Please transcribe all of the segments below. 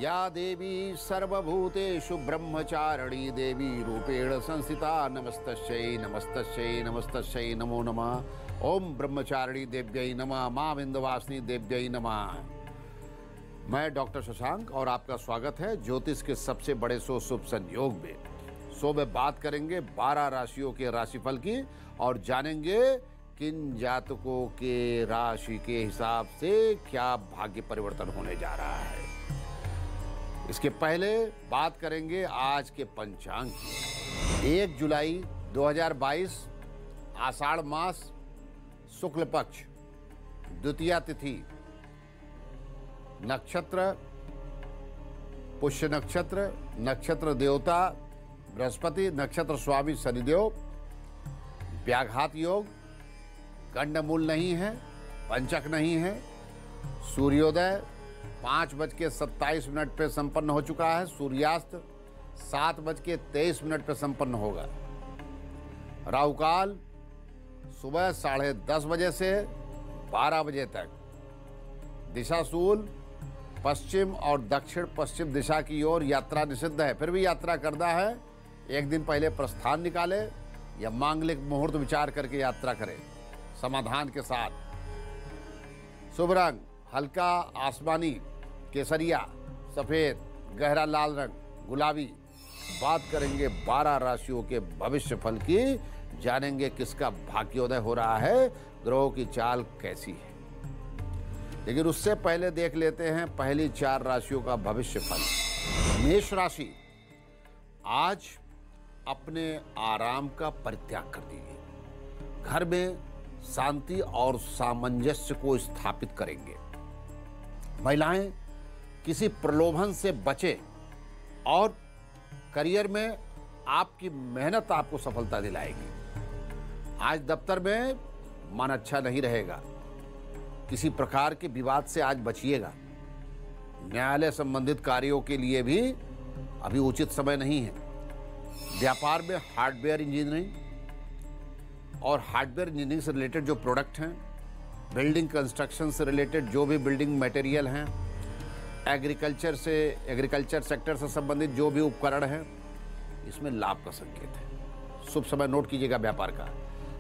या देवी सर्वभूतेषु ब्रह्मचारिणी देवी रूपेण संस्थिता नमस्तस्यै नमस्तस्यै नमस्तस्यै नमो नमः। ओम ब्रह्मचारिणी देव्यै नमः, मां विंध्यवासिनी देव्यै नमः। मैं डॉक्टर शशांक और आपका स्वागत है ज्योतिष के सबसे बड़े शुभ संयोग में। में बात करेंगे 12 राशियों के राशिफल की और जानेंगे किन जातकों के राशि के हिसाब से क्या भाग्य परिवर्तन होने जा रहा है। इसके पहले बात करेंगे आज के पंचांग की। 1 जुलाई 2022 आषाढ़ मास शुक्ल पक्ष द्वितीया तिथि, नक्षत्र पुष्य नक्षत्र, नक्षत्र देवता बृहस्पति, नक्षत्र स्वामी शनिदेव, व्याघात योग, गंडमूल नहीं है, पंचक नहीं है। सूर्योदय 5:27 पे संपन्न हो चुका है। सूर्यास्त 7:23 पे संपन्न होगा। राहुकाल सुबह 10:30 बजे से 12 बजे तक। दिशाशूल पश्चिम और दक्षिण पश्चिम दिशा की ओर यात्रा निषिद्ध है। फिर भी यात्रा करना है, एक दिन पहले प्रस्थान निकाले या मांगलिक मुहूर्त विचार करके यात्रा करें समाधान के साथ। शुभ रंग हल्का आसमानी, केसरिया, सफेद, गहरा लाल रंग, गुलाबी। बात करेंगे 12 राशियों के भविष्य फल की, जानेंगे किसका भाग्योदय हो रहा है, ग्रहों की चाल कैसी है। लेकिन उससे पहले देख लेते हैं पहली 4 राशियों का भविष्य फल। मेष राशि, आज अपने आराम का परित्याग कर दीजिए। घर में शांति और सामंजस्य को स्थापित करेंगे। महिलाएं किसी प्रलोभन से बचें और करियर में आपकी मेहनत आपको सफलता दिलाएगी। आज दफ्तर में मन अच्छा नहीं रहेगा। किसी प्रकार के विवाद से आज बचिएगा। न्यायालय संबंधित कार्यों के लिए भी अभी उचित समय नहीं है। व्यापार में हार्डवेयर इंजीनियरिंग और हार्डवेयर इंजीनियरिंग से रिलेटेड जो प्रोडक्ट हैं, बिल्डिंग कंस्ट्रक्शन से रिलेटेड जो भी बिल्डिंग मटेरियल हैं, एग्रीकल्चर सेक्टर से संबंधित जो भी उपकरण हैं, इसमें लाभ का संकेत है। शुभ समय नोट कीजिएगा व्यापार का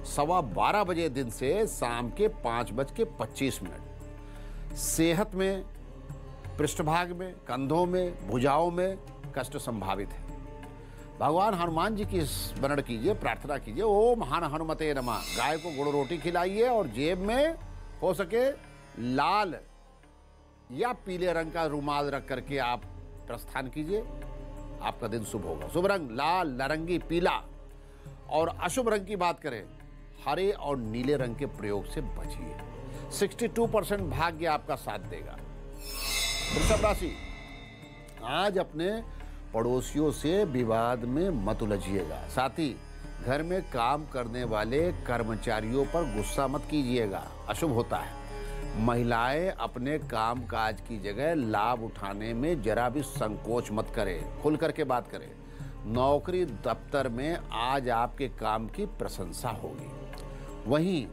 12:15 बजे दिन से शाम के 5:25। सेहत में पृष्ठभाग में, कंधों में, भुजाओं में कष्ट संभावित है। भगवान हनुमान जी की स्मरण कीजिए, प्रार्थना कीजिए। ओम हन हनुमते नमः। गाय को गुड़ रोटी खिलाइए और जेब में हो सके लाल या पीले रंग का रुमाल रख करके आप प्रस्थान कीजिए, आपका दिन शुभ होगा। शुभ रंग लाल, नारंगी, पीला। और अशुभ रंग की बात करें, हरे और नीले रंग के प्रयोग से बचिए। 62% भाग्य आपका साथ देगा। वृषभ राशि, आज अपने पड़ोसियों से विवाद में मत उलझिएगा। साथ ही घर में काम करने वाले कर्मचारियों पर गुस्सा मत कीजिएगा, अशुभ होता है। महिलाएं अपने काम काज की जगह लाभ उठाने में जरा भी संकोच मत करें, खुल करके बात करें। नौकरी दफ्तर में आज आपके काम की प्रशंसा होगी। वहीं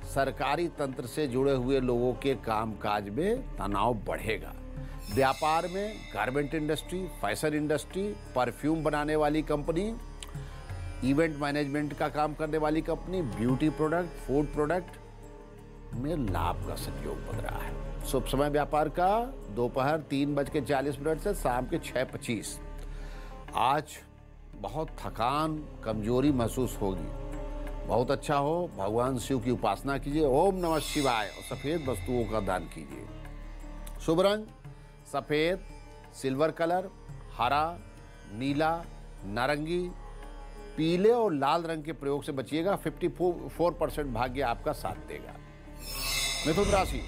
सरकारी तंत्र से जुड़े हुए लोगों के कामकाज में तनाव बढ़ेगा। व्यापार में garment industry, fashion industry, perfume बनाने वाली कंपनी, इवेंट मैनेजमेंट का काम करने वाली company, beauty product, food product में लाभ का संयोग बन रहा है। शुभ समय व्यापार का दोपहर 3:40 से शाम के 6:25। आज बहुत थकान, कमजोरी महसूस होगी। बहुत अच्छा हो, भगवान शिव की उपासना कीजिए। ओम नमः शिवाय और सफेद वस्तुओं का दान कीजिए। शुभ रंग सफेद, सिल्वर कलर, हरा, नीला, नारंगी, पीले और लाल रंग के प्रयोग से बचिएगा। 54% भाग्य आपका साथ देगा। मिथुन राशि,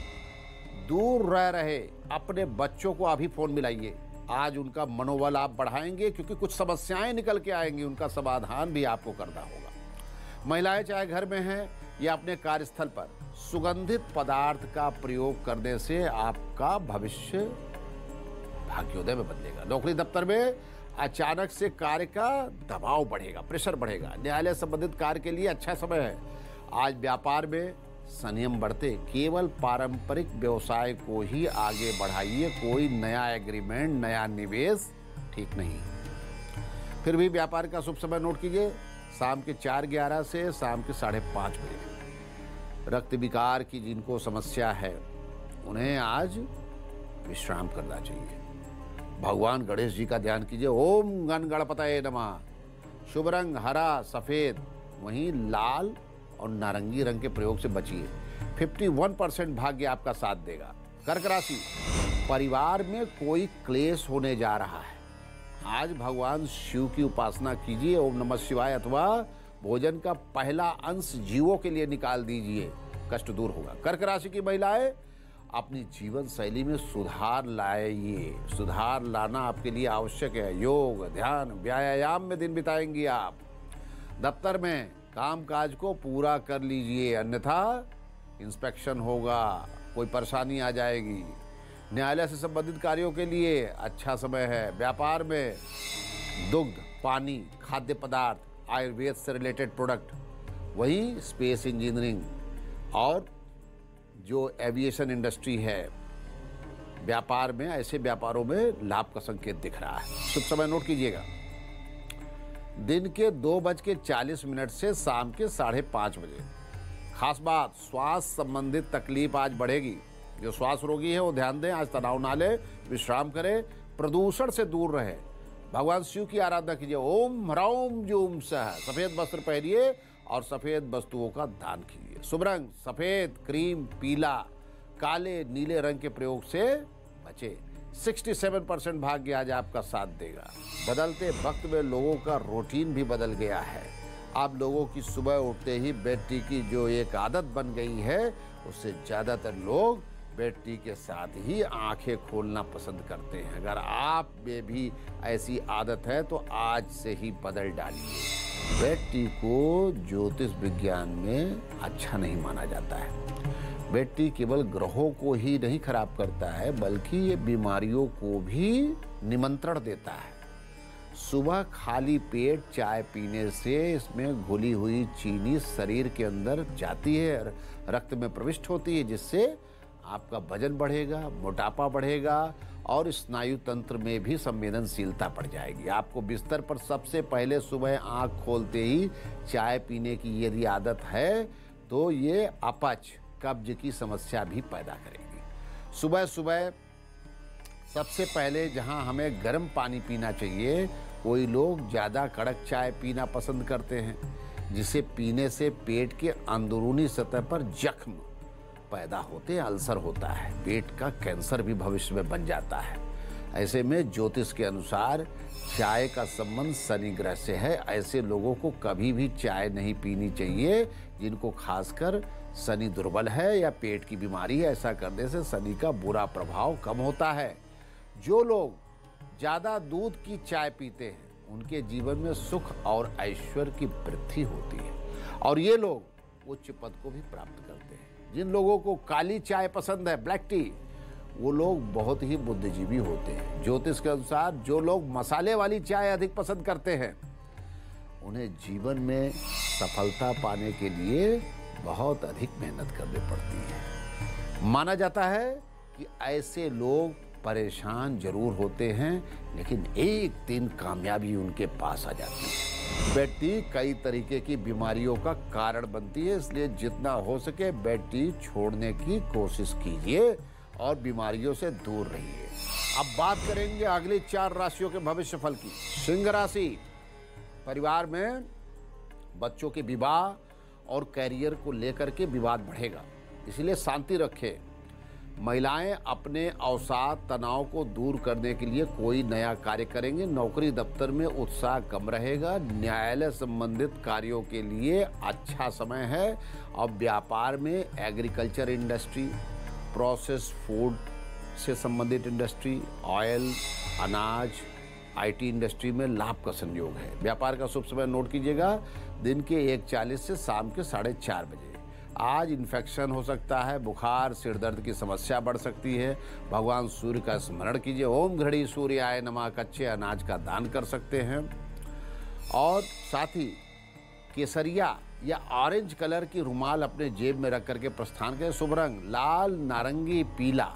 दूर रह रहे अपने बच्चों को अभी फोन मिलाइए। आज उनका मनोबल आप बढ़ाएंगे क्योंकि कुछ समस्याएं निकल के आएंगी, उनका समाधान भी आपको करना होगा। महिलाएं चाहे घर में हैं या अपने कार्यस्थल पर, सुगंधित पदार्थ का प्रयोग करने से आपका भविष्य भाग्योदय में बदलेगा। नौकरी दफ्तर में अचानक से कार्य का दबाव बढ़ेगा, प्रेशर बढ़ेगा। न्यायालय संबंधित कार्य के लिए अच्छा समय है। आज व्यापार में संयम बरते, केवल पारंपरिक व्यवसाय को ही आगे बढ़ाइए। कोई नया एग्रीमेंट, नया निवेश ठीक नहीं। फिर भी व्यापार का शुभ समय नोट कीजिए, शाम के 4:11 से शाम के 5:30 बजे। रक्त विकार की जिनको समस्या है उन्हें आज विश्राम करना चाहिए। भगवान गणेश जी का ध्यान कीजिए। ओम गण गणपतये नमः। शुभ रंग हरा, सफेद, वहीं लाल और नारंगी रंग के प्रयोग से बचिए। 51% भाग्य आपका साथ देगा। कर्क राशि, परिवार में कोई क्लेश होने जा रहा है। आज भगवान शिव की उपासना कीजिए। ओम नमः शिवाय अथवा भोजन का पहला अंश जीवों के लिए निकाल दीजिए, कष्ट दूर होगा। कर्क राशि की महिलाएं अपनी जीवन शैली में सुधार लाइए। सुधार लाना आपके लिए आवश्यक है। योग, ध्यान, व्यायाम में दिन बिताएंगी आप। दफ्तर में कामकाज को पूरा कर लीजिए, अन्यथा इंस्पेक्शन होगा, कोई परेशानी आ जाएगी। न्यायालय से संबंधित कार्यों के लिए अच्छा समय है। व्यापार में दुग्ध, पानी, खाद्य पदार्थ, आयुर्वेद से रिलेटेड प्रोडक्ट, वही स्पेस इंजीनियरिंग और जो एविएशन इंडस्ट्री है, व्यापार में, ऐसे व्यापारों में लाभ का संकेत दिख रहा है। शुभ समय नोट कीजिएगा, दिन के 2:40 से शाम के 5:30 बजे। खास बात, श्वास संबंधित तकलीफ आज बढ़ेगी। जो श्वास रोगी है वो ध्यान दें, आज तनाव ना ले, विश्राम करें, प्रदूषण से दूर रहे। भगवान शिव की आराधना कीजिए। ओम ह्रौम जूम सह। सफेद वस्त्र पहनिए और सफेद वस्तुओं का दान कीजिए। शुभ रंग सफेद, क्रीम, पीला, काले, नीले रंग के प्रयोग से बचे। 67% भाग्य आज आपका साथ देगा। बदलते वक्त में लोगों का रूटीन भी बदल गया है। आप लोगों की सुबह उठते ही बेड टी की जो एक आदत बन गई है, उससे ज़्यादातर लोग बेड टी के साथ ही आंखें खोलना पसंद करते हैं। अगर आप में भी ऐसी आदत है तो आज से ही बदल डालिए। बेड टी को ज्योतिष विज्ञान में अच्छा नहीं माना जाता है। बेड टी केवल ग्रहों को ही नहीं खराब करता है, बल्कि ये बीमारियों को भी निमंत्रण देता है। सुबह खाली पेट चाय पीने से इसमें घुली हुई चीनी शरीर के अंदर जाती है, रक्त में प्रविष्ट होती है, जिससे आपका वजन बढ़ेगा, मोटापा बढ़ेगा और स्नायु तंत्र में भी संवेदनशीलता बढ़ जाएगी। आपको बिस्तर पर सबसे पहले सुबह आंख खोलते ही चाय पीने की यदि आदत है तो ये अपच, कब्ज की समस्या भी पैदा करेगी। सुबह सुबह सबसे पहले जहां हमें गर्म पानी पीना चाहिए, कोई लोग ज़्यादा कड़क चाय पीना पसंद करते हैं, जिसे पीने से पेट के अंदरूनी सतह पर जख्म पैदा होते हैं, अल्सर होता है, पेट का कैंसर भी भविष्य में बन जाता है। ऐसे में ज्योतिष के अनुसार चाय का संबंध शनि ग्रह से है। ऐसे लोगों को कभी भी चाय नहीं पीनी चाहिए जिनको खासकर शनि दुर्बल है या पेट की बीमारी है। ऐसा करने से शनि का बुरा प्रभाव कम होता है। जो लोग ज़्यादा दूध की चाय पीते हैं उनके जीवन में सुख और ऐश्वर्य की वृद्धि होती है और ये लोग उच्च पद को भी प्राप्त करते हैं। जिन लोगों को काली चाय पसंद है, ब्लैक टी, वो लोग बहुत ही बुद्धिजीवी होते हैं। ज्योतिष के अनुसार जो लोग मसाले वाली चाय अधिक पसंद करते हैं उन्हें जीवन में सफलता पाने के लिए बहुत अधिक मेहनत करनी पड़ती है। माना जाता है कि ऐसे लोग परेशान जरूर होते हैं, लेकिन एक दिन कामयाबी उनके पास आ जाती है। बेड टी कई तरीके की बीमारियों का कारण बनती है, इसलिए जितना हो सके बेड टी छोड़ने की कोशिश कीजिए और बीमारियों से दूर रहिए। अब बात करेंगे अगली 4 राशियों के भविष्य फल की। सिंह राशि, परिवार में बच्चों के विवाह और कैरियर को लेकर के विवाद बढ़ेगा, इसलिए शांति रखें। महिलाएं अपने अवसाद, तनाव को दूर करने के लिए कोई नया कार्य करेंगे। नौकरी दफ्तर में उत्साह कम रहेगा। न्यायालय संबंधित कार्यों के लिए अच्छा समय है और व्यापार में एग्रीकल्चर इंडस्ट्री, प्रोसेस फूड से संबंधित इंडस्ट्री, ऑयल, अनाज, आईटी इंडस्ट्री में लाभ का संयोग है। व्यापार का शुभ समय नोट कीजिएगा, दिन के 1:40 से शाम के 4:30 बजे। आज इन्फेक्शन हो सकता है, बुखार, सिर दर्द की समस्या बढ़ सकती है। भगवान सूर्य का स्मरण कीजिए। ओम घड़ी सूर्याय नमः। कच्चे अनाज का दान कर सकते हैं और साथ ही केसरिया या ऑरेंज कलर की रुमाल अपने जेब में रख करके प्रस्थान करें। शुभ रंग लाल, नारंगी, पीला,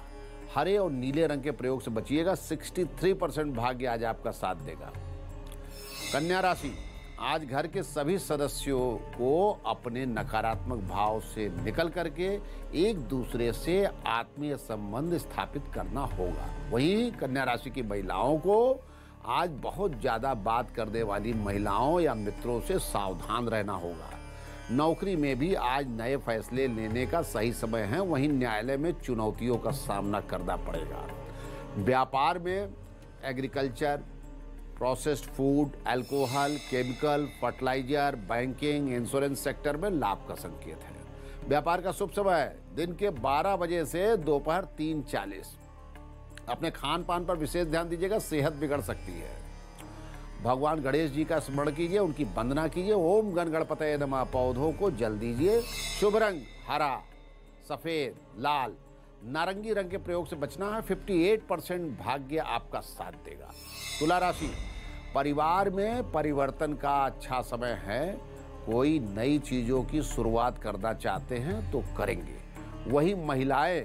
हरे और नीले रंग के प्रयोग से बचिएगा। 63% भाग्य आज आपका साथ देगा। कन्या राशि, आज घर के सभी सदस्यों को अपने नकारात्मक भाव से निकल करके एक दूसरे से आत्मीय संबंध स्थापित करना होगा। वहीं कन्या राशि की महिलाओं को आज बहुत ज़्यादा बात करने वाली महिलाओं या मित्रों से सावधान रहना होगा। नौकरी में भी आज नए फैसले लेने का सही समय है। वहीं न्यायालय में चुनौतियों का सामना करना पड़ेगा। व्यापार में agriculture, processed food, alcohol, chemical, fertiliser, banking, insurance sector में लाभ का संकेत है। व्यापार का शुभ समय दिन के 12 बजे से दोपहर 3:40। अपने खान पान पर विशेष ध्यान दीजिएगा, सेहत बिगड़ सकती है। भगवान गणेश जी का स्मरण कीजिए, उनकी वंदना कीजिए। ओम गण गणपतये नमः। पौधों को जल दीजिए। शुभ रंग हरा, सफेद, लाल, नारंगी रंग के प्रयोग से बचना है। 58% भाग्य आपका साथ देगा। तुला राशि, परिवार में परिवर्तन का अच्छा समय है। कोई नई चीजों की शुरुआत करना चाहते हैं तो करेंगे। वही महिलाएं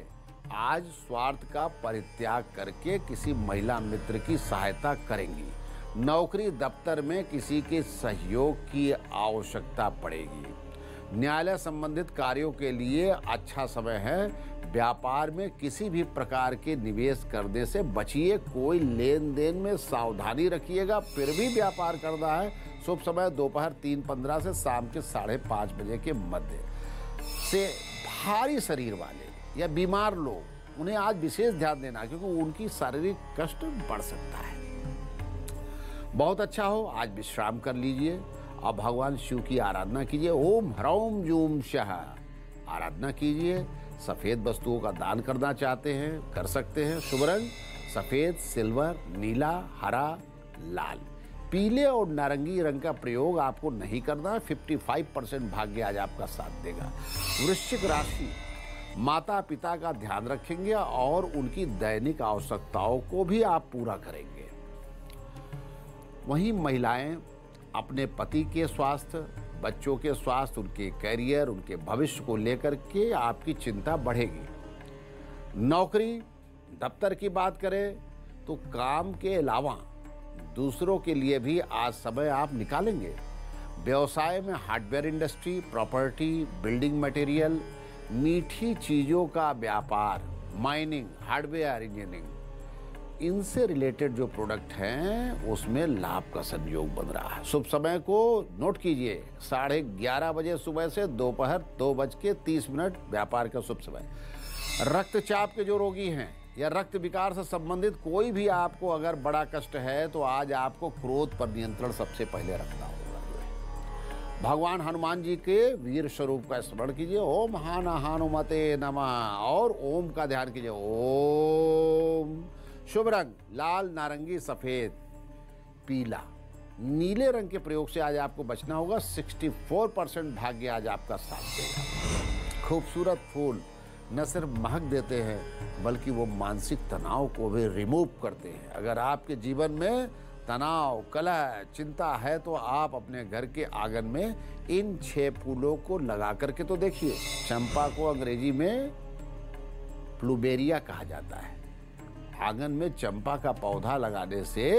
आज स्वार्थ का परित्याग करके किसी महिला मित्र की सहायता करेंगी। नौकरी दफ्तर में किसी के सहयोग की आवश्यकता पड़ेगी। न्यायालय संबंधित कार्यों के लिए अच्छा समय है। व्यापार में किसी भी प्रकार के निवेश करने से बचिए। कोई लेन देन में सावधानी रखिएगा। फिर भी व्यापार करना है। शुभ समय दोपहर 3:15 से शाम के 5:30 बजे के मध्य से। भारी शरीर वाले या बीमार लोग, उन्हें आज विशेष ध्यान देना, क्योंकि उनकी शारीरिक कष्ट बढ़ सकता है। बहुत अच्छा हो, आज विश्राम कर लीजिए। अब भगवान शिव की आराधना कीजिए। ओम ह्रौम जूम शः आराधना कीजिए। सफेद वस्तुओं का दान करना चाहते हैं, कर सकते हैं। शुभ रंग सफेद, सिल्वर, नीला, हरा, लाल, पीले और नारंगी रंग का प्रयोग आपको नहीं करना है। 55% भाग्य आज आपका साथ देगा। वृश्चिक राशि, माता पिता का ध्यान रखेंगे और उनकी दैनिक आवश्यकताओं को भी आप पूरा करेंगे। वहीं महिलाएं अपने पति के स्वास्थ्य, बच्चों के स्वास्थ्य, उनके कैरियर, उनके भविष्य को लेकर के आपकी चिंता बढ़ेगी। नौकरी दफ्तर की बात करें तो काम के अलावा दूसरों के लिए भी आज समय आप निकालेंगे। व्यवसाय में hardware industry, property, building material, मीठी चीज़ों का व्यापार, माइनिंग, हार्डवेयर, इंजीनियरिंग, इनसे रिलेटेड जो प्रोडक्ट हैं उसमें लाभ का संयोग बन रहा है। शुभ समय को नोट कीजिए, 11:30 बजे सुबह से दोपहर 2:30 व्यापार का शुभ समय। रक्तचाप के जो रोगी हैं या रक्त विकार से संबंधित कोई भी आपको अगर बड़ा कष्ट है तो आज आपको क्रोध पर नियंत्रण सबसे पहले रखना होगा। भगवान हनुमान जी के वीर स्वरूप का स्मरण कीजिए। ओम हनुमते नमः और ओम का ध्यान कीजिए। ओम। शुभ रंग लाल, नारंगी, सफेद, पीला, नीले रंग के प्रयोग से आज आपको बचना होगा। 64% भाग्य आज आपका साथ देगा। खूबसूरत फूल न सिर्फ महक देते हैं बल्कि वो मानसिक तनाव को भी रिमूव करते हैं। अगर आपके जीवन में तनाव, कलह, चिंता है तो आप अपने घर के आंगन में इन 6 फूलों को लगा करके तो देखिए। चंपा को अंग्रेजी में प्लूबेरिया कहा जाता है। आंगन में चंपा का पौधा लगाने से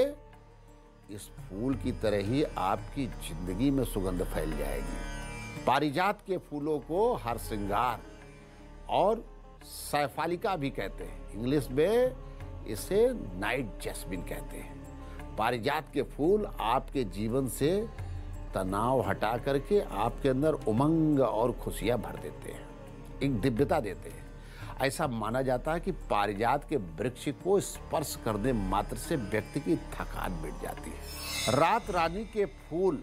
इस फूल की तरह ही आपकी जिंदगी में सुगंध फैल जाएगी। पारिजात के फूलों को हर श्रृंगार और सैफालिका भी कहते हैं। इंग्लिश में इसे नाइट जैस्मिन कहते हैं। पारिजात के फूल आपके जीवन से तनाव हटा करके आपके अंदर उमंग और खुशियां भर देते हैं, एक दिव्यता देते हैं। ऐसा माना जाता है कि पारिजात के वृक्ष को स्पर्श करने मात्र से व्यक्ति की थकान मिट जाती है। रात रानी के फूल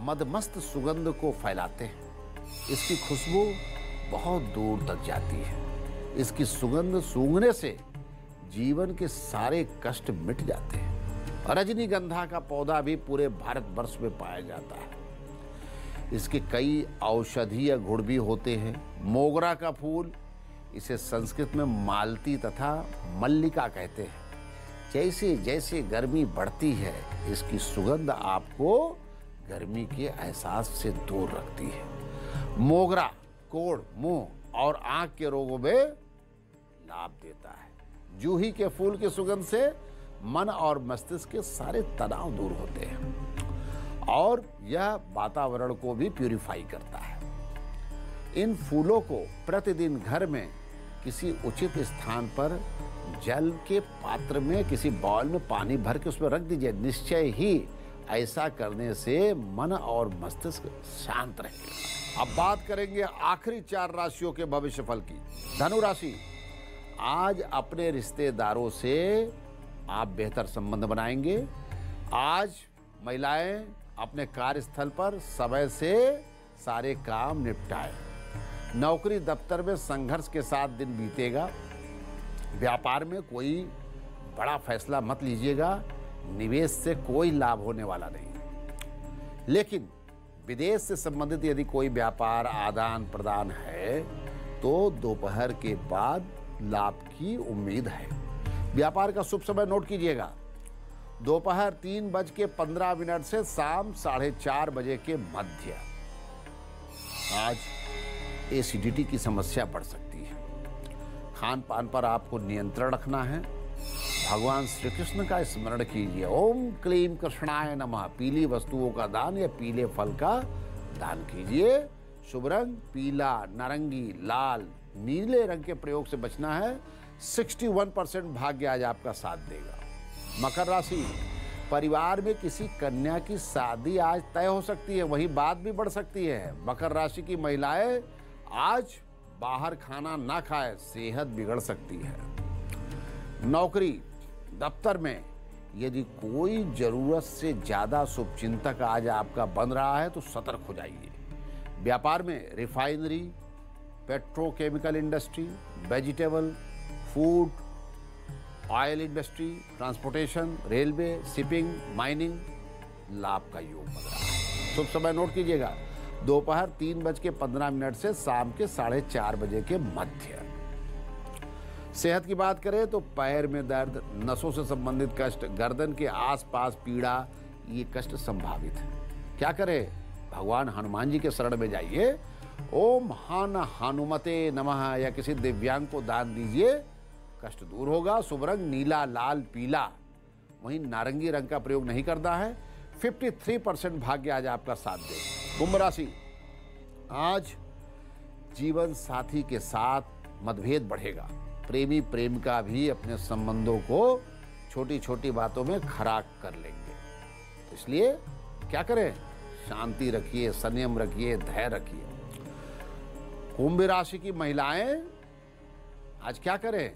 मदमस्त सुगंध को फैलाते हैं। इसकी खुशबू बहुत दूर तक जाती है। इसकी सुगंध सूंघने से जीवन के सारे कष्ट मिट जाते हैं। रजनीगंधा का पौधा भी पूरे भारतवर्ष में पाया जाता है। इसके कई औषधीय गुण भी होते हैं। मोगरा का फूल, इसे संस्कृत में मालती तथा मल्लिका कहते हैं। जैसे जैसे गर्मी बढ़ती है इसकी सुगंध आपको गर्मी के एहसास से दूर रखती है। मोगरा कोढ़, मुंह और आंख के रोगों में लाभ देता है। जूही के फूल की सुगंध से मन और मस्तिष्क के सारे तनाव दूर होते हैं और यह वातावरण को भी प्यूरिफाई करता है। इन फूलों को प्रतिदिन घर में किसी उचित स्थान पर जल के पात्र में किसी बाउल में पानी भर के उसमें रख दीजिए। निश्चय ही ऐसा करने से मन और मस्तिष्क शांत रहेगा। अब बात करेंगे आखिरी 4 राशियों के भविष्य फल की। धनु राशि, आज अपने रिश्तेदारों से आप बेहतर संबंध बनाएंगे। आज महिलाएं अपने कार्यस्थल पर समय से सारे काम निपटाएं। नौकरी दफ्तर में संघर्ष के साथ दिन बीतेगा। व्यापार में कोई बड़ा फैसला मत लीजिएगा, निवेश से कोई लाभ होने वाला नहीं। लेकिन विदेश से संबंधित यदि कोई व्यापार आदान प्रदान है तो दोपहर के बाद लाभ की उम्मीद है। व्यापार का शुभ समय नोट कीजिएगा, दोपहर 3:15 से शाम 4:30 बजे के मध्य। आज एसिडिटी की समस्या बढ़ सकती है। खान पान पर आपको नियंत्रण रखना है। भगवान श्री कृष्ण का स्मरण कीजिए। ओम क्लीम कृष्णाय नमः। पीली वस्तुओं का दान या पीले फल का दान कीजिए। शुभ रंग पीला, नारंगी, लाल, नीले रंग के प्रयोग से बचना है। 61% भाग्य आज आपका साथ देगा। मकर राशि, परिवार में किसी कन्या की शादी आज तय हो सकती है, वही बात भी बढ़ सकती है। मकर राशि की महिलाएं आज बाहर खाना ना खाए, सेहत बिगड़ सकती है। नौकरी दफ्तर में यदि कोई जरूरत से ज्यादा शुभचिंतक आज आपका बन रहा है तो सतर्क हो जाइए। व्यापार में refinery, petrochemical industry, vegetable, food, oil industry, transportation, railway, shipping, mining, लाभ का योग बन रहा है। शुभ समय नोट कीजिएगा, दोपहर 3:15 से शाम के 4:30 बजे के मध्य। सेहत की बात करें तो पैर में दर्द, नसों से संबंधित कष्ट, गर्दन के आसपास पीड़ा, ये कष्ट संभावित है। क्या करें? भगवान हनुमान जी के शरण में जाइए। ओम हनुमते नमः या किसी दिव्यांग को दान दीजिए, कष्ट दूर होगा। शुभ रंग नीला, लाल, पीला, वहीं नारंगी रंग का प्रयोग नहीं करना है। 53% भाग्य आज आपका साथ दे। कुंभ राशि, आज जीवन साथी के साथ मतभेद बढ़ेगा। प्रेमी प्रेमिका भी अपने संबंधों को छोटी छोटी बातों में खराब कर लेंगे, इसलिए क्या करें? शांति रखिए, संयम रखिए, धैर्य रखिए। कुंभ राशि की महिलाएं आज क्या करें?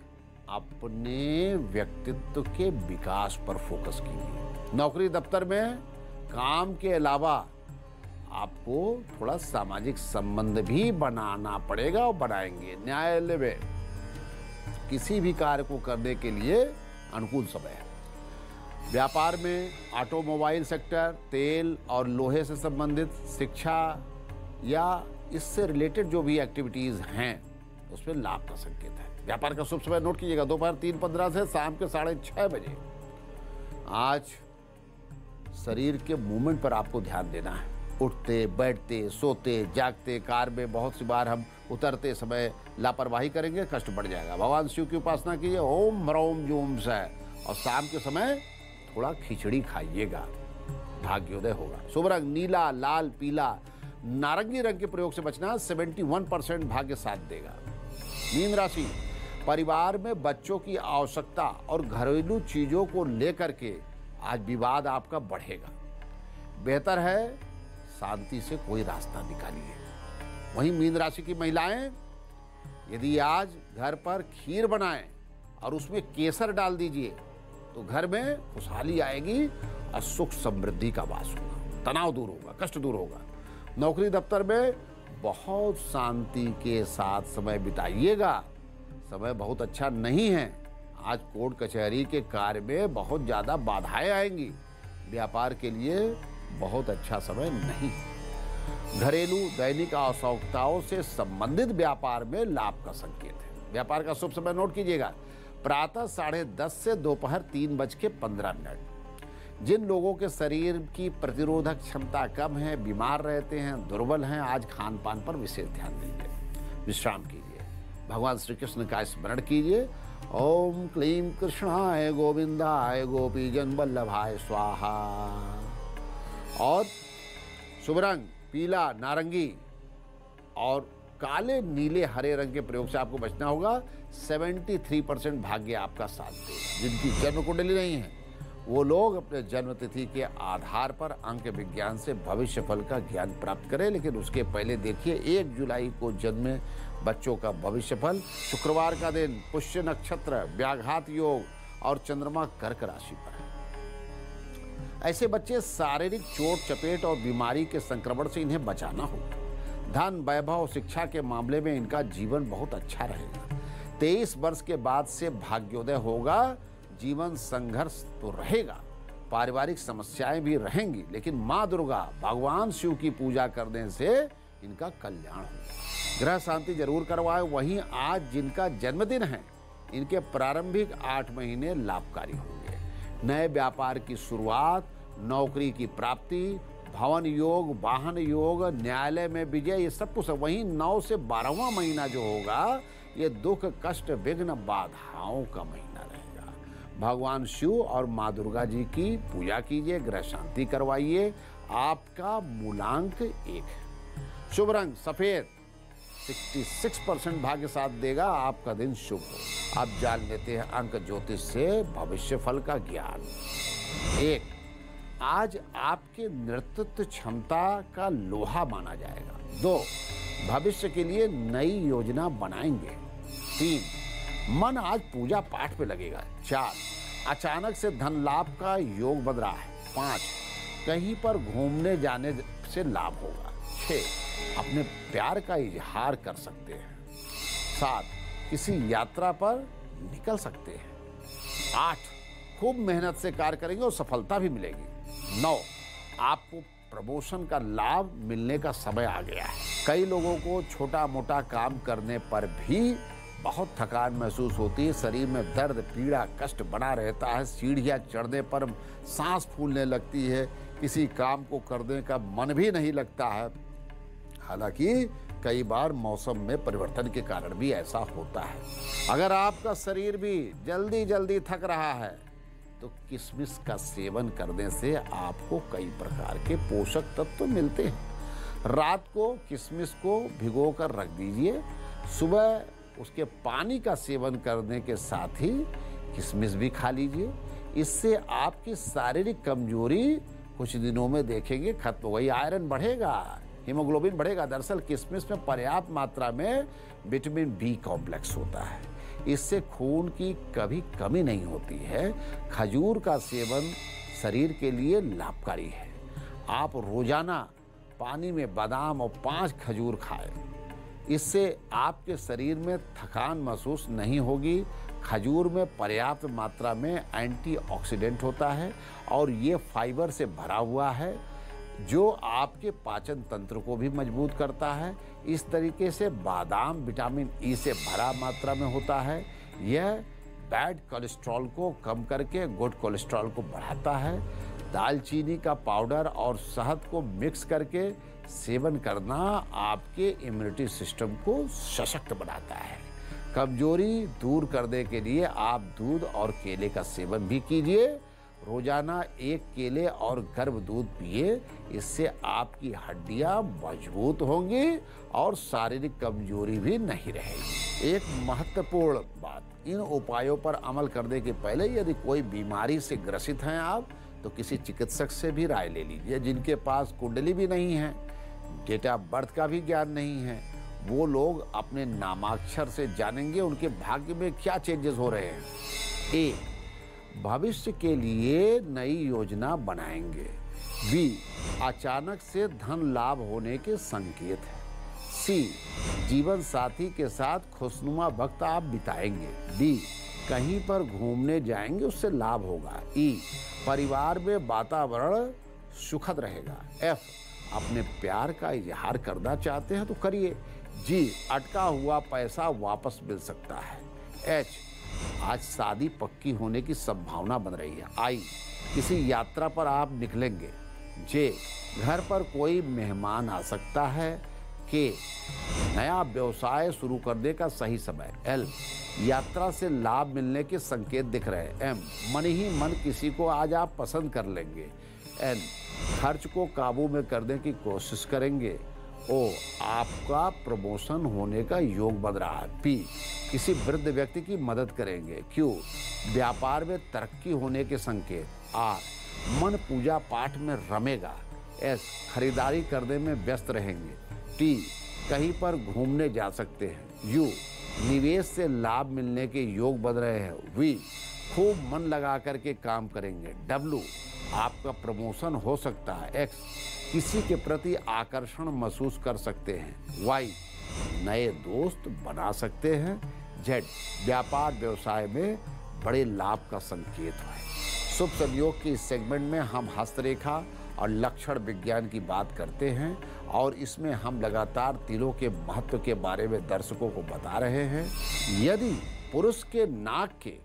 अपने व्यक्तित्व के विकास पर फोकस कीजिए। नौकरी दफ्तर में काम के अलावा आपको थोड़ा सामाजिक संबंध भी बनाना पड़ेगा और बनाएंगे। न्यायालय में किसी भी कार्य को करने के लिए अनुकूल समय है। व्यापार में ऑटोमोबाइल सेक्टर, तेल और लोहे से संबंधित, शिक्षा या इससे रिलेटेड जो भी एक्टिविटीज हैं उसमें लाभ का संकेत है। व्यापार का शुभ समय नोट कीजिएगा, दोपहर 3:15 से शाम के 6:30 बजे। आज शरीर के मूवमेंट पर आपको ध्यान देना है। उठते, बैठते, सोते, जागते, कार में बहुत सी बार हम उतरते समय लापरवाही करेंगे, कष्ट बढ़ जाएगा। भगवान शिव की उपासना कीजिए, ओम ह्रौम जूम से, और शाम के समय थोड़ा खिचड़ी खाइएगा, भाग्योदय होगा। शुभ रंग नीला, लाल, पीला, नारंगी रंग के प्रयोग से बचना। 71% भाग्य साथ देगा। मीन राशि, परिवार में बच्चों की आवश्यकता और घरेलू चीजों को लेकर के आज विवाद आपका बढ़ेगा। बेहतर है शांति से कोई रास्ता निकालिए। वहीं मीन राशि की महिलाएं यदि आज घर पर खीर बनाएं और उसमें केसर डाल दीजिए तो घर में खुशहाली आएगी और सुख समृद्धि का वास होगा, तनाव दूर होगा, कष्ट दूर होगा। नौकरी दफ्तर में बहुत शांति के साथ समय बिताइएगा। समय बहुत अच्छा नहीं है। आज कोर्ट कचहरी के कार्य में बहुत ज्यादा बाधाएं आएंगी। व्यापार के लिए बहुत अच्छा समय नहीं। घरेलू दैनिक आवश्यकताओं से संबंधित व्यापार में लाभ का संकेत है। व्यापार का शुभ समय नोट कीजिएगा, प्रातः 10:30 से दोपहर 3:15। जिन लोगों के शरीर की प्रतिरोधक क्षमता कम है, बीमार रहते हैं, दुर्बल हैं, आज खान पान पर विशेष ध्यान दीजिए, विश्राम कीजिए, भगवान श्री कृष्ण का स्मरण कीजिए। ओम क्लीं कृष्णाय गोविंदाय गोपीजन वल्लभाय स्वाहा। और शुभ रंग पीला, नारंगी और काले, नीले, हरे रंग के प्रयोग से आपको बचना होगा। 73% भाग्य आपका साथ देगा। जिनकी जन्म कुंडली नहीं है वो लोग अपने जन्म तिथि के आधार पर अंक विज्ञान से भविष्य फल का ज्ञान प्राप्त करें। लेकिन उसके पहले देखिए 1 जुलाई को जन्मे बच्चों का भविष्य फल। शुक्रवार का दिन, पुष्य नक्षत्र, व्याघात योग और चंद्रमा कर्क राशि पर है। ऐसे बच्चे शारीरिक चोट चपेट और बीमारी के संक्रमण से इन्हें बचाना होगा। धन, वैभव, शिक्षा के मामले में इनका जीवन बहुत अच्छा रहेगा। 23 वर्ष के बाद से भाग्योदय होगा। जीवन संघर्ष तो रहेगा, पारिवारिक समस्याएं भी रहेंगी, लेकिन माँ दुर्गा, भगवान शिव की पूजा करने से इनका कल्याण होगा। ग्रह शांति जरूर करवाएं। वहीं आज जिनका जन्मदिन है इनके प्रारंभिक 8 महीने लाभकारी होंगे। नए व्यापार की शुरुआत, नौकरी की प्राप्ति, भवन योग, वाहन योग, न्यायालय में विजय, ये सब कुछ। वहीं 9 से 12वां महीना जो होगा ये दुख, कष्ट, विघ्न, बाधाओं का महीना रहेगा। भगवान शिव और माँ दुर्गा जी की पूजा कीजिए, ग्रह शांति करवाइए। आपका मूलांक 1 है। शुभ रंग सफेद, 66% भाग्य साथ देगा। आपका दिन शुभ हो। अब जान लेते हैं अंक ज्योतिष से भविष्य फल का ज्ञान। 1, आज आपके नेतृत्व क्षमता का लोहा माना जाएगा। 2, भविष्य के लिए नई योजना बनाएंगे। 3, मन आज पूजा पाठ पे लगेगा। 4, अचानक से धन लाभ का योग बन रहा है। 5, कहीं पर घूमने जाने से लाभ होगा। 6, अपने प्यार का इजहार कर सकते हैं। 7, किसी यात्रा पर निकल सकते हैं। 8, खूब मेहनत से कार्य करेंगे और सफलता भी मिलेगी। 9, आपको प्रमोशन का लाभ मिलने का समय आ गया है। कई लोगों को छोटा मोटा काम करने पर भी बहुत थकान महसूस होती है। शरीर में दर्द, पीड़ा, कष्ट बना रहता है। सीढ़ियाँ चढ़ने पर सांस फूलने लगती है। किसी काम को करने का मन भी नहीं लगता है। हालांकि कई बार मौसम में परिवर्तन के कारण भी ऐसा होता है। अगर आपका शरीर भी जल्दी जल्दी थक रहा है तो किशमिश का सेवन करने से आपको कई प्रकार के पोषक तत्व मिलते हैं। रात को किशमिश को भिगोकर रख दीजिए। सुबह उसके पानी का सेवन करने के साथ ही किशमिश भी खा लीजिए। इससे आपकी शारीरिक कमजोरी कुछ दिनों में देखेंगे खत्म हो गई। आयरन बढ़ेगा, हीमोग्लोबिन बढ़ेगा। दरअसल किशमिश में पर्याप्त मात्रा में विटामिन बी कॉम्प्लेक्स होता है। इससे खून की कभी कमी नहीं होती है। खजूर का सेवन शरीर के लिए लाभकारी है। आप रोजाना पानी में बादाम और 5 खजूर खाएं। इससे आपके शरीर में थकान महसूस नहीं होगी। खजूर में पर्याप्त मात्रा में एंटीऑक्सीडेंट होता है और ये फाइबर से भरा हुआ है जो आपके पाचन तंत्र को भी मजबूत करता है। इस तरीके से बादाम विटामिन ई से भरा मात्रा में होता है। यह बैड कोलेस्ट्रॉल को कम करके गुड कोलेस्ट्रॉल को बढ़ाता है। दालचीनी का पाउडर और शहद को मिक्स करके सेवन करना आपके इम्यूनिटी सिस्टम को सशक्त बनाता है। कमजोरी दूर करने के लिए आप दूध और केले का सेवन भी कीजिए। रोजाना 1 केले और गर्म दूध पिए। इससे आपकी हड्डियां मजबूत होंगी और शारीरिक कमजोरी भी नहीं रहेगी। एक महत्वपूर्ण बात, इन उपायों पर अमल करने के पहले यदि कोई बीमारी से ग्रसित हैं आप तो किसी चिकित्सक से भी राय ले लीजिए। जिनके पास कुंडली भी नहीं है, डेट ऑफ बर्थ का भी ज्ञान नहीं है, वो लोग अपने नामाक्षर से जानेंगे उनके भाग्य में क्या चेंजेस हो रहे हैं। ए, भविष्य के लिए नई योजना बनाएंगे। बी, अचानक से धन लाभ होने के संकेत है। सी, जीवन साथी के साथ खुशनुमा वक्त आप बिताएंगे। डी, कहीं पर घूमने जाएंगे उससे लाभ होगा। ई, परिवार में वातावरण सुखद रहेगा। एफ, अपने प्यार का इजहार करना चाहते हैं तो करिए। जी, अटका हुआ पैसा वापस मिल सकता है। एच, आज शादी पक्की होने की संभावना बन रही है। आई, किसी यात्रा पर आप निकलेंगे। जे, घर पर कोई मेहमान आ सकता है। के, नया व्यवसाय शुरू करने का सही समय। एल, यात्रा से लाभ मिलने के संकेत दिख रहे हैं। एम, मन ही मन किसी को आज आप पसंद कर लेंगे। एन, खर्च को काबू में करने की कोशिश करेंगे। ओ, आपका प्रमोशन होने का योग बन रहा है। पी, किसी वृद्ध व्यक्ति की मदद करेंगे। क्यू, व्यापार में तरक्की होने के संकेत। आर, मन पूजा पाठ में रमेगा। एस, खरीदारी करने में व्यस्त रहेंगे। टी, कहीं पर घूमने जा सकते हैं। यू, निवेश से लाभ मिलने के योग बन रहे हैं। वी, खूब मन लगा करके काम करेंगे। डब्लू, आपका प्रमोशन हो सकता है। एक्स, किसी के प्रति आकर्षण महसूस कर सकते हैं। वाई, नए दोस्त बना सकते हैं। जेड, व्यापार व्यवसाय में बड़े लाभ का संकेत है। शुभ संयोग के इस सेगमेंट में हम हस्तरेखा और लक्षण विज्ञान की बात करते हैं और इसमें हम लगातार तिलों के महत्व के बारे में दर्शकों को बता रहे हैं। यदि पुरुष के नाक के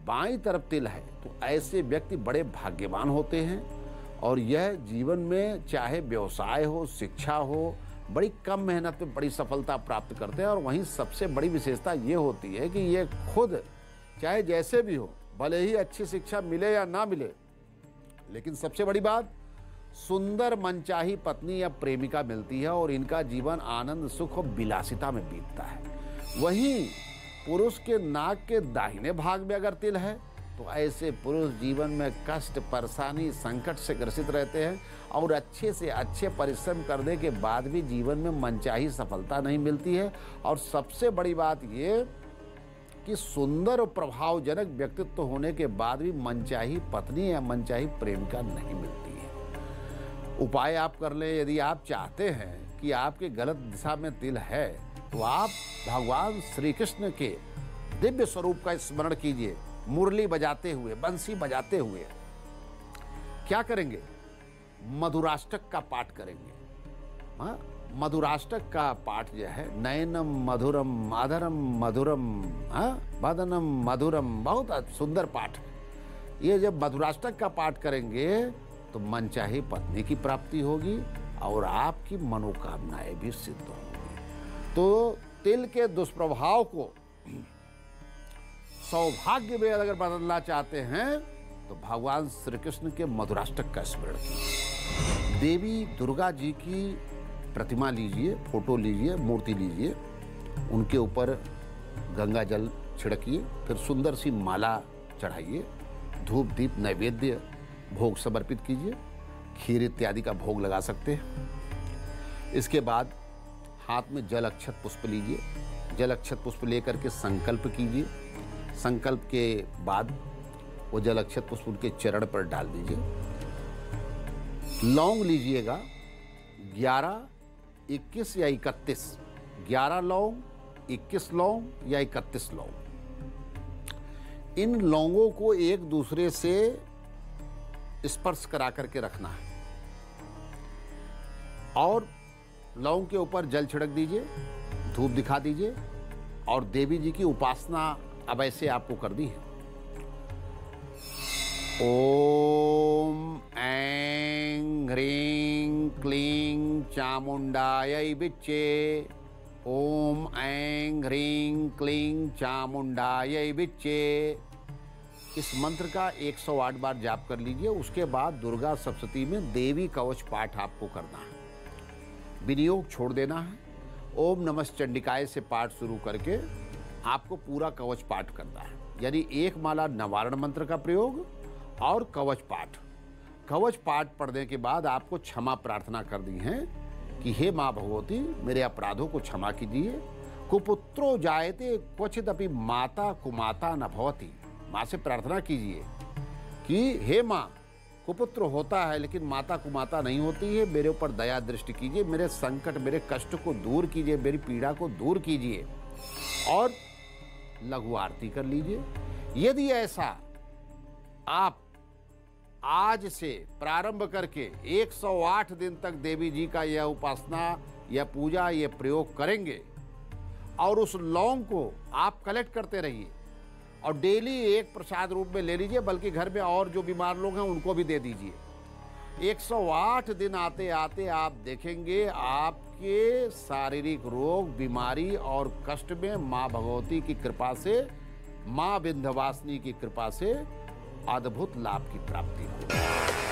बाईं तरफ तिल है तो ऐसे व्यक्ति बड़े भाग्यवान होते हैं और यह जीवन में चाहे व्यवसाय हो, शिक्षा हो, बड़ी कम मेहनत में बड़ी सफलता प्राप्त करते हैं। और वहीं सबसे बड़ी विशेषता ये होती है कि ये खुद चाहे जैसे भी हो, भले ही अच्छी शिक्षा मिले या ना मिले, लेकिन सबसे बड़ी बात, सुंदर मनचाही पत्नी या प्रेमिका मिलती है और इनका जीवन आनंद, सुख और विलासिता में बीतता है। वहीं पुरुष के नाक के दाहिने भाग में अगर तिल है तो ऐसे पुरुष जीवन में कष्ट, परेशानी, संकट से ग्रसित रहते हैं और अच्छे से अच्छे परिश्रम करने के बाद भी जीवन में मनचाही सफलता नहीं मिलती है। और सबसे बड़ी बात ये कि सुंदर और प्रभावजनक व्यक्तित्व होने के बाद भी मनचाही पत्नी या मनचाही प्रेमिका नहीं मिलती है। उपाय आप कर लें। यदि आप चाहते हैं कि आपके गलत दिशा में तिल है तो आप भगवान श्री कृष्ण के दिव्य स्वरूप का स्मरण कीजिए, मुरली बजाते हुए, बंसी बजाते हुए। क्या करेंगे? मधुराष्टक का पाठ करेंगे। हाँ, मधुराष्टक का पाठ जो है, नयनम मधुरम अधरम मधुरम वदनम मधुरम, बहुत सुंदर पाठ। ये जब मधुराष्टक का पाठ करेंगे तो मनचाही पत्नी की प्राप्ति होगी और आपकी मनोकामनाएं भी सिद्ध होंगी। तो तिल के दुष्प्रभाव को सौभाग्य में अगर बदलना चाहते हैं तो भगवान श्री कृष्ण के मधुराष्टक का स्मरण कीजिए। देवी दुर्गा जी की प्रतिमा लीजिए, फोटो लीजिए, मूर्ति लीजिए, उनके ऊपर गंगा जल छिड़किए, फिर सुंदर सी माला चढ़ाइए, धूप दीप नैवेद्य भोग समर्पित कीजिए, खीर इत्यादि का भोग लगा सकते हैं। इसके बाद हाथ में जल अक्षत पुष्प लीजिए, जल अक्षत पुष्प लेकर के संकल्प कीजिए। संकल्प के बाद वो जल अक्षत पुष्प उनके चरण पर डाल दीजिए। लौंग लीजिएगा 11, 21 या 31, 11 लौंग, 21 लौंग या 31 लौंग। इन लौंगों को एक दूसरे से स्पर्श करा करके रखना है और लौंग के ऊपर जल छिड़क दीजिए, धूप दिखा दीजिए और देवी जी की उपासना अब ऐसे आपको करनी है। ओम ऐं ह्रीं क्लीं चामुंडायै विच्चे। ओम ऐं ह्रीं क्लीं चामुंडायै विच्चे। इस मंत्र का 108 बार जाप कर लीजिए। उसके बाद दुर्गा सप्तशती में देवी कवच पाठ आपको करना है, विनियोग छोड़ देना है। ओम नमः चंडिकाय से पाठ शुरू करके आपको पूरा कवच पाठ करना है, यानी एक माला नवारण मंत्र का प्रयोग और कवच पाठ। कवच पाठ पढ़ने के बाद आपको क्षमा प्रार्थना करनी है कि हे माँ भगवती, मेरे अपराधों को क्षमा कीजिए। कुपुत्रो जायते क्वचित अपि माता कुमाता न भवति। माँ से प्रार्थना कीजिए कि हे माँ, कुपुत्र होता है लेकिन माता कुमाता नहीं होती है, मेरे ऊपर दया दृष्टि कीजिए, मेरे संकट, मेरे कष्ट को दूर कीजिए, मेरी पीड़ा को दूर कीजिए। और लघु आरती कर लीजिए। यदि ऐसा आप आज से प्रारंभ करके 108 दिन तक देवी जी का यह उपासना या पूजा, यह प्रयोग करेंगे और उस लौंग को आप कलेक्ट करते रहिए और डेली एक प्रसाद रूप में ले लीजिए, बल्कि घर में और जो बीमार लोग हैं उनको भी दे दीजिए। 108 दिन आते आते आप देखेंगे आपके शारीरिक रोग, बीमारी और कष्ट में माँ भगवती की कृपा से, माँ विंध्यवासिनी की कृपा से अद्भुत लाभ की प्राप्ति होगी।